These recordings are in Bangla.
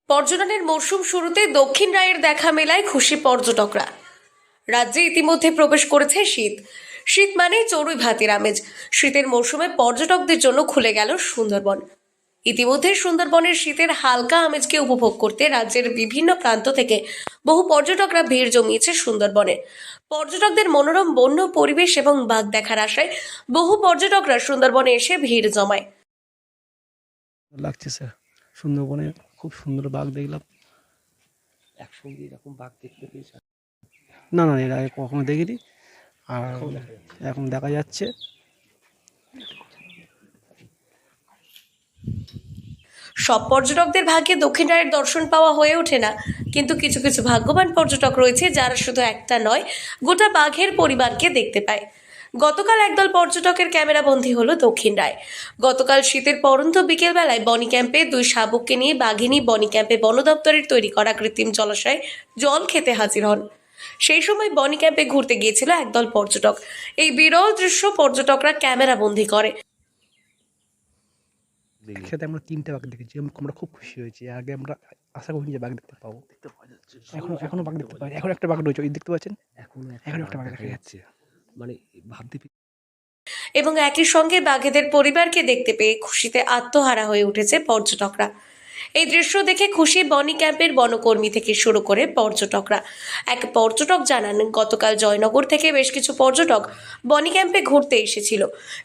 পর্যটনের মরশুম শুরুতে দক্ষিণ রায়ের দেখা মেলায় খুশি পর্যটকরা। রাজ্যে ইতিমধ্যে প্রবেশ করেছে শীত। শীত মানেই চড়ুই ভাতির আমেজ। শীতের মরশুমে পর্যটকদের জন্য খুলে গেল সুন্দরবন। ইতিমধ্যে সুন্দরবনের শীতের হালকা আমেজকে উপভোগ করতে রাজ্যের বিভিন্ন প্রান্ত থেকে বহু পর্যটকরা ভিড় জমিয়েছে সুন্দরবনে। পর্যটকদের মনোরম বন্য পরিবেশ এবং বাঘ দেখার আশায় বহু পর্যটকরা সুন্দরবনে এসে ভিড় জমায়। লাগছে স্যার, সুন্দরবনে খুব সুন্দর বাঘ দেখলাম। একসঙ্গে এরকম বাঘ দেখতে পেয়েছে? না না, এর আগে কখনো দেখিনি, আর এখন দেখা যাচ্ছে। সব পর্যটকদের ভাগ্যে দক্ষিণ রায়ের দর্শন পাওয়া হয়ে ওঠে না, কিন্তু কিছু কিছু ভাগ্যবান পর্যটক রয়েছে যারা শুধু একটা নয়, গোটা বাঘের পরিবারকে দেখতে পায়। গতকাল একদল পর্যটকের ক্যামেরাবন্দি হলো দক্ষিণ রায়। গতকাল শীতের পড়ন্ত বিকেলবেলায় বনি ক্যাম্পে দুই শাবককে নিয়ে বাঘিনী বনি ক্যাম্পে বন দপ্তরের তৈরি করা কৃত্রিম জলাশয়ে জল খেতে হাজির হন। সেই সময় বনি ক্যাম্পে ঘুরতে গিয়েছিল একদল পর্যটক। এই বিরল দৃশ্য পর্যটকরা ক্যামেরাবন্দি করে। একসাথে আমরা 3টে বাঘ দেখেছি, আমরা খুব খুশি হয়েছি। আগে আমরা আশা করিনি যে বাঘ দেখতে পাবো। দেখতে পাওয়া যাচ্ছে, এখনো বাঘ দেখতে পাই। এখন একটা বাঘ রয়েছে, ওই দেখতে পাচ্ছেন, এখনো একটা বাঘ দেখা যাচ্ছে। মানে ভাবতে এবং একই সঙ্গে বাঘেদের পরিবারকে দেখতে পেয়ে খুশিতে আত্মহারা হয়ে উঠেছে পর্যটকরা। এই দৃশ্য দেখে খুশি বনি ক্যাম্পের বনকর্মী থেকে শুরু করে পর্যটকরা। এক পর্যটক জানান, গতকাল জয়নগর থেকে বেশ কিছু পর্যটক বনি ক্যাম্পে ঘুরতে এসেছিল।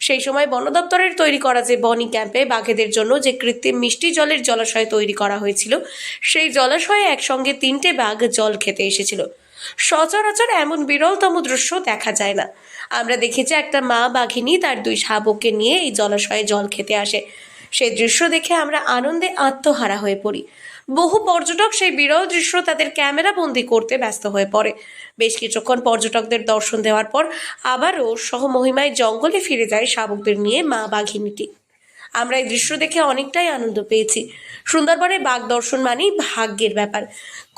সেই সময় বন দপ্তরের তৈরি করা যে বনি ক্যাম্পে বাঘেদের জন্য যে কৃত্রিম মিষ্টি জলের জলাশয় তৈরি করা হয়েছিল, সেই জলাশয়ে একসঙ্গে 3টে বাঘ জল খেতে এসেছিল। সচরাচর এমন বিরলতম দৃশ্য দেখা যায় না। আমরা দেখেছি একটা মা বাঘিনী তার 2 শাবককে নিয়ে এই জলাশয়ে জল খেতে আসে। সেই দৃশ্য দেখে আমরা আনন্দে আত্মহারা হয়ে পড়ি। বহু পর্যটক সেই বিরল দৃশ্য তাদের ক্যামেরা বন্দি করতে ব্যস্ত হয়ে পড়ে। বেশ কিছুক্ষণ পর্যটকদের দর্শন দেওয়ার পর আবারও সহমহিমায় জঙ্গলে ফিরে যায় শাবকদের নিয়ে মা বাঘিনীটি। আমরা এই দৃশ্য দেখে অনেকটাই আনন্দ পেয়েছি। সুন্দরবনে বাঘ দর্শন মানেই ভাগ্যের ব্যাপার।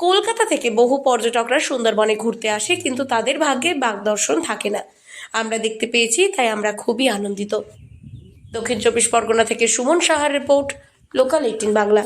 কলকাতা থেকে বহু পর্যটকরা সুন্দরবনে ঘুরতে আসে, কিন্তু তাদের ভাগ্যে বাঘ দর্শন থাকে না। আমরা দেখতে পেয়েছি, তাই আমরা খুবই আনন্দিত। দক্ষিণ 24 পরগনা থেকে সুমন সাহার রিপোর্ট, লোকাল 18 বাংলা।